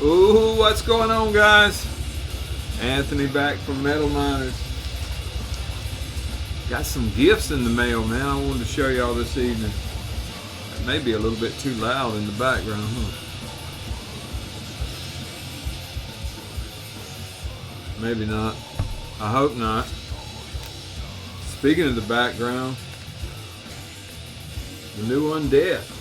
Ooh, what's going on, guys? Anthony back from Metal Miners. Got some gifts in the mail, man. I wanted to show y'all this evening. It may be a little bit too loud in the background, huh? Maybe not. I hope not. Speaking of the background, the new Undeath.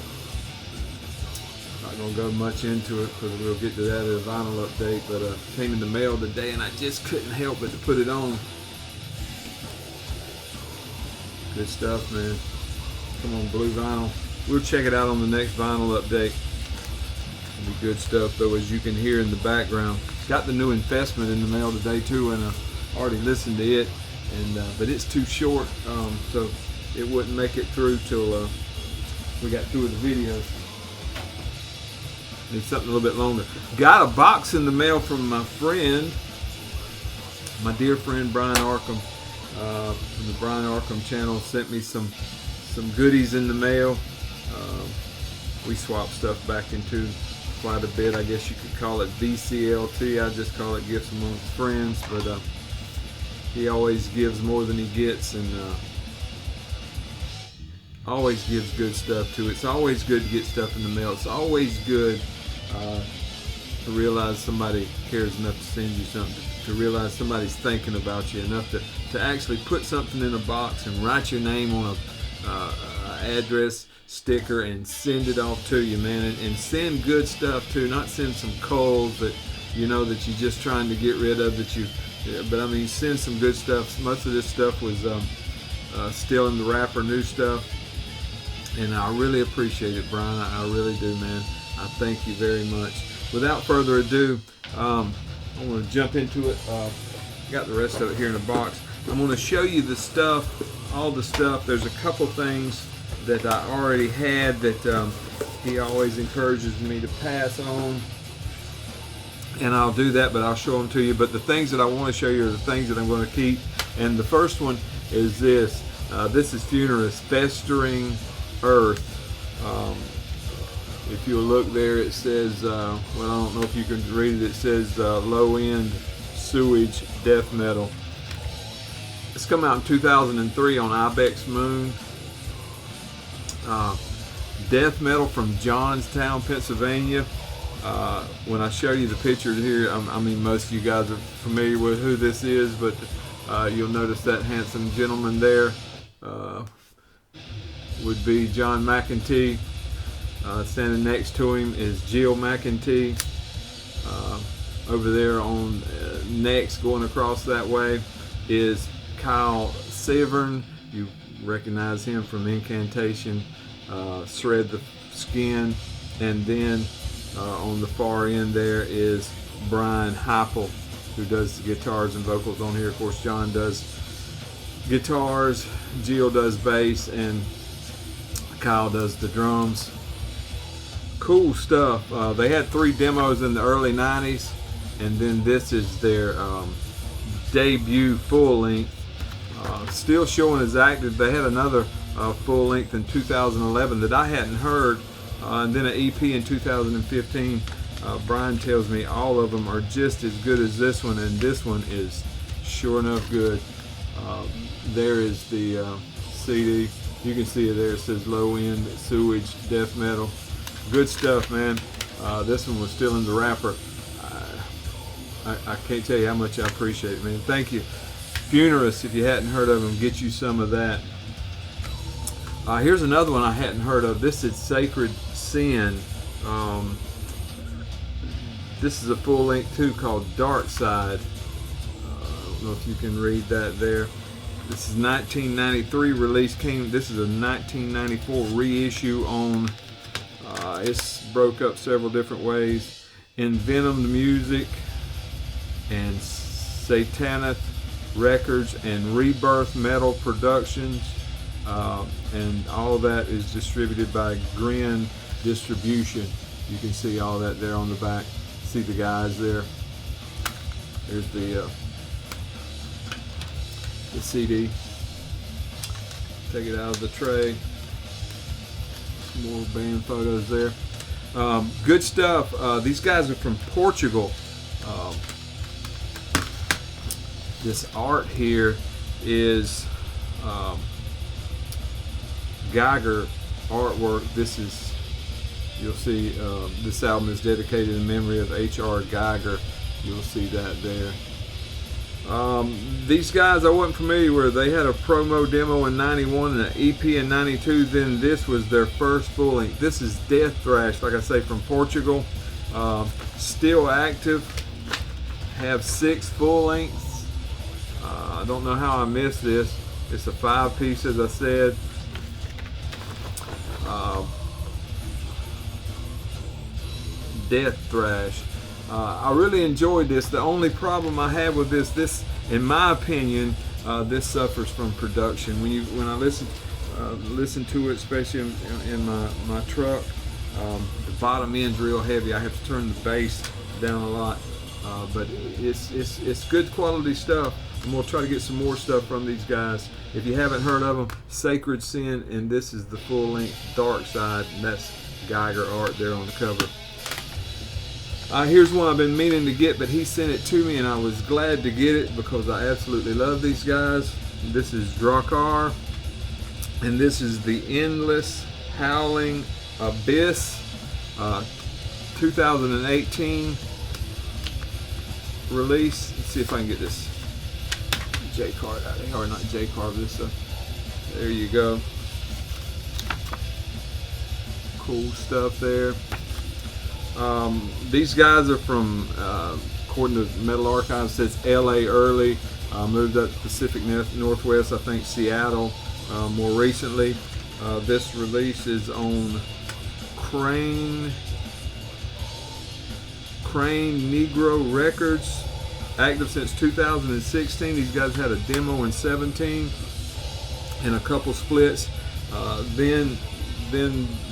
Not gonna go much into it because we'll get to that at a vinyl update, but came in the mail today and I just couldn't help but to put it on. Good stuff, man. Come on, blue vinyl. We'll check it out on the next vinyl update. It'll be good stuff though, as you can hear in the background. Got the new Infestment in the mail today too, and I already listened to it, and but it's too short, so it wouldn't make it through till we got through with the video. Need something a little bit longer. Got a box in the mail from my friend, my dear friend Brian Arkham, from the Brian Arkham channel. Sent me some goodies in the mail. We swapped stuff back into quite a bit. I guess you could call it VCLT. I just call it gifts amongst friends, but he always gives more than he gets, and always gives good stuff too. It's always good to get stuff in the mail. It's always good to realize somebody cares enough to send you something, to realize somebody's thinking about you enough to actually put something in a box and write your name on a address sticker and send it off to you, man, and send good stuff too, not send some coals that you know that you're just trying to get rid of, but I mean, send some good stuff. Most of this stuff was still in the wrapper, new stuff, and I really appreciate it, Brian. I really do, man. I thank you very much. Without further ado, I want to jump into it. Got the rest of it here in a box. I'm going to show you the stuff, all the stuff. There's a couple things that I already had that he always encourages me to pass on, and I'll do that, but I'll show them to you. But the things that I want to show you are the things that I'm going to keep, and the first one is this. This is Funerus, Festering Earth. If you'll look there, it says, well, I don't know if you can read it, it says low-end sewage death metal. It's come out in 2003 on Ibex Moon. Death metal from Johnstown, Pennsylvania. When I show you the picture here, I mean, most of you guys are familiar with who this is, but you'll notice that handsome gentleman there would be John McEntee. Standing next to him is Jill McEntee. Over there on next, going across that way, is Kyle Severn. You recognize him from Incantation, Shred the Skin. And then on the far end there is Brian Heipel, who does the guitars and vocals on here. Of course, John does guitars, Jill does bass, and Kyle does the drums. Cool stuff. They had 3 demos in the early 90s, and then this is their debut full length. Still showing as active. They had another full length in 2011 that I hadn't heard, and then an EP in 2015. Brian tells me all of them are just as good as this one, and this one is sure enough good. There is the CD. You can see it there. It says low end sewage death metal. Good stuff, man. This one was still in the wrapper. I can't tell you how much I appreciate it, man. Thank you. Funerus, if you hadn't heard of them, get you some of that. Here's another one I hadn't heard of. This is Sacred Sin. This is a full length too, called Darkside. I don't know if you can read that there. This is 1993 release. This is a 1994 reissue on. It's broke up several different ways. Envenomed Music and Satanith Records and Rebirth Metal Productions, and all of that is distributed by Grin Distribution. You can see all that there on the back. See the guys there. There's the CD. Take it out of the tray. More band photos there. Good stuff. These guys are from Portugal. This art here is Geiger artwork. This is, you'll see, this album is dedicated in memory of H.R. Geiger. You'll see that there. These guys I wasn't familiar with. They had a promo demo in 91 and an EP in 92. Then this was their first full length. This is Death Thrash, like I say, from Portugal. Still active. Have 6 full lengths. I don't know how I missed this. It's a 5-piece, as I said. Death Thrash. I really enjoyed this. The only problem I have with this, in my opinion, this suffers from production. When I listen to it, especially in my truck, the bottom end's real heavy. I have to turn the bass down a lot, but it's good quality stuff. And we'll try to get some more stuff from these guys. If you haven't heard of them, Sacred Sin, and this is the full-length Darkside, and that's Geiger art there on the cover. Here's one I've been meaning to get, but he sent it to me, and I was glad to get it because I absolutely love these guys. This is Draghkar, and this is the Endless Howling Abyss, 2018 release. Let's see if I can get this J card out of here, or not J card, this there you go. Cool stuff there. These guys are from, according to Metal Archives, it says LA early, moved up to Pacific Northwest, I think Seattle more recently. This release is on Crane Negro Records, active since 2016. These guys had a demo in 17 and a couple splits. Then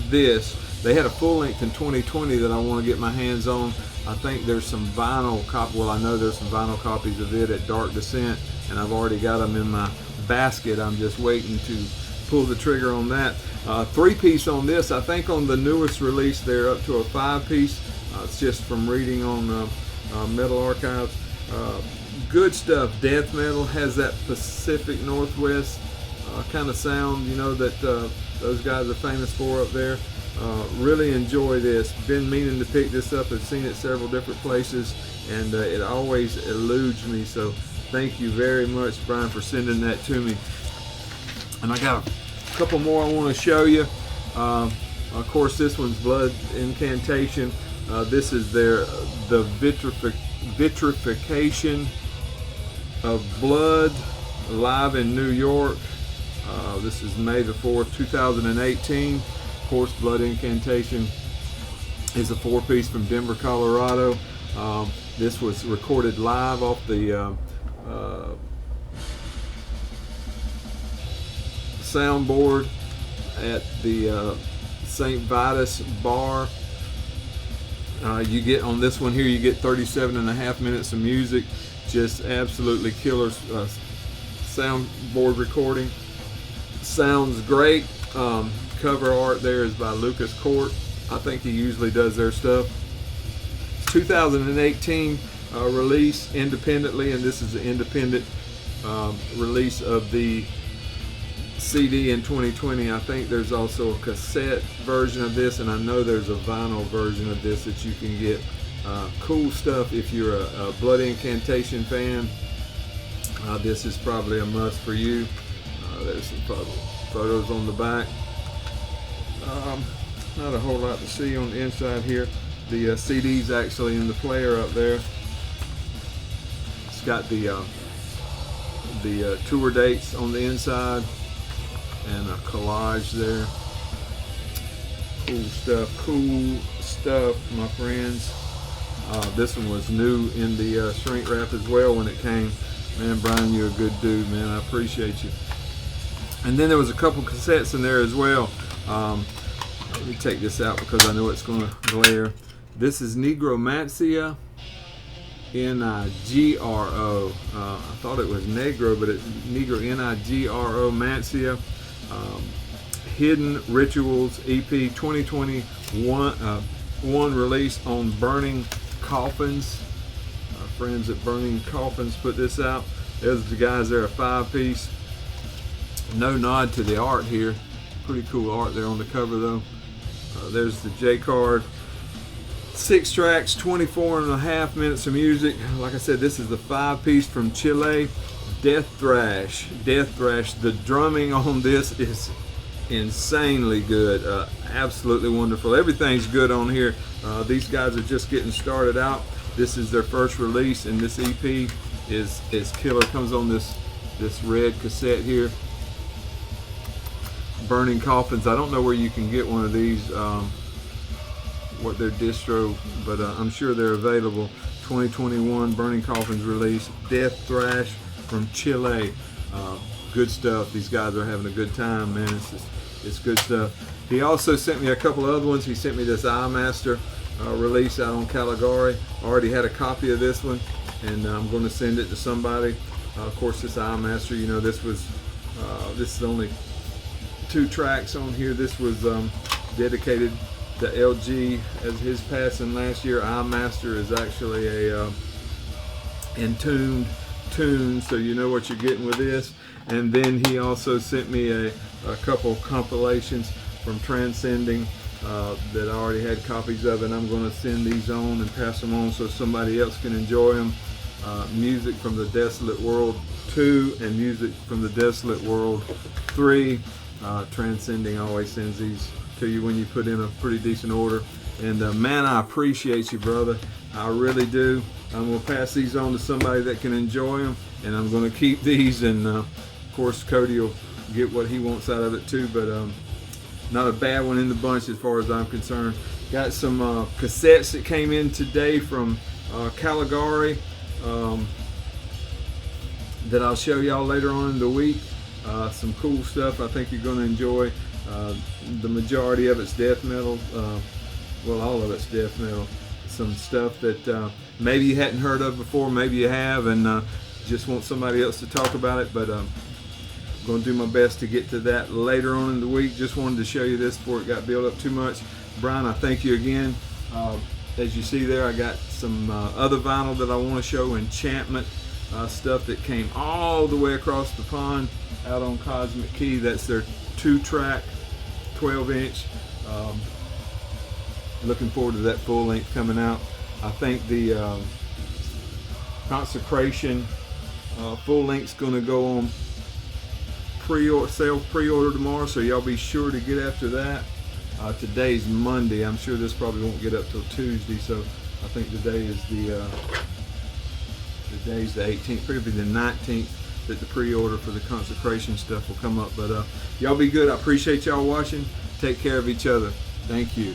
this. They had a full length in 2020 that I want to get my hands on. I think there's some vinyl copy. Well, I know there's some vinyl copies of it at Dark Descent, and I've already got them in my basket. I'm just waiting to pull the trigger on that. 3-piece on this. I think on the newest release they're up to a 5-piece. It's just from reading on Metal Archives. Good stuff. Death metal has that Pacific Northwest kind of sound, you know, that those guys are famous for up there. Really enjoy this. Been meaning to pick this up. I've seen it several different places, and it always eludes me. So thank you very much, Brian, for sending that to me. And I got a couple more I want to show you. Of course, this one's Blood Incantation. This is the Vitrification of Blood live in New York. This is May the 4th, 2018. Of course, Blood Incantation is a 4-piece from Denver, Colorado. This was recorded live off the soundboard at the St. Vitus bar. You get on this one here, you get 37.5 minutes of music. Just absolutely killer soundboard recording. Sounds great. Cover art there is by Lucas Court. I think he usually does their stuff. 2018 release independently, and this is an independent release of the CD in 2020. I think there's also a cassette version of this, and I know there's a vinyl version of this that you can get. Cool stuff if you're a Blood Incantation fan. This is probably a must for you. There's some photos on the back. Not a whole lot to see on the inside here. The CD's actually in the player up there. It's got the tour dates on the inside and a collage there. Cool stuff, my friends. This one was new in the shrink wrap as well when it came. Man, Brian, you're a good dude, man. I appreciate you. And then there was a couple cassettes in there as well. Let me take this out because I know it's going to glare. This is Nigromancia, N-I-G-R-O. I thought it was Negro, but it's Nigro, N-I-G-R-O, Mancia. Hidden Rituals EP 2021, one release on Burning Coffins. Our friends at Burning Coffins put this out. There's the guys there, a 5-piece. No nod to the art here. Pretty cool art there on the cover though. There's the J card. 6 tracks, 24.5 minutes of music. Like I said, this is the 5-piece from Chile. Death Thrash. Death Thrash. The drumming on this is insanely good. Absolutely wonderful. Everything's good on here. These guys are just getting started out. This is their first release, and this EP is killer. Comes on this red cassette here. Burning Coffins. I don't know where you can get one of these, what their distro, but I'm sure they're available. 2021 Burning Coffins release. Death Thrash from Chile. Good stuff. These guys are having a good time, man. It's good stuff. He also sent me a couple other ones. He sent me this EyeMaster release out on Caligari. I already had a copy of this one, and I'm going to send it to somebody. Of course, this EyeMaster, you know, this is only 2 tracks on here. This was dedicated to LG as his passing last year. EyeMaster is actually a Entombed tune, so you know what you're getting with this. And then he also sent me a couple compilations from Transcending that I already had copies of, and I'm going to send these on and pass them on so somebody else can enjoy them. Music from the Desolate World 2 and Music from the Desolate World 3. Transcending always sends these to you when you put in a pretty decent order. And man, I appreciate you, brother. I really do. I'm going to pass these on to somebody that can enjoy them, and I'm going to keep these, and of course Cody will get what he wants out of it too, but not a bad one in the bunch as far as I'm concerned. Got some cassettes that came in today from Caligari that I'll show y'all later on in the week. Some cool stuff I think you're going to enjoy. The majority of it's death metal. Well, all of it's death metal. Some stuff that maybe you hadn't heard of before, maybe you have, and just want somebody else to talk about it, but I'm going to do my best to get to that later on in the week. Just wanted to show you this before it got built up too much. Brian, I thank you again. As you see there, I got some other vinyl that I want to show, Enchantment stuff that came all the way across the pond out on Cosmic Key. That's their 2-track 12-inch. Looking forward to that full length coming out. I think the Consecration full length's going to go on pre-order tomorrow, so y'all be sure to get after that. Today's Monday. I'm sure this probably won't get up till Tuesday, so I think today is today's the 18th, probably the 19th that the pre-order for the Consecration stuff will come up. But y'all be good. I appreciate y'all watching. Take care of each other. Thank you.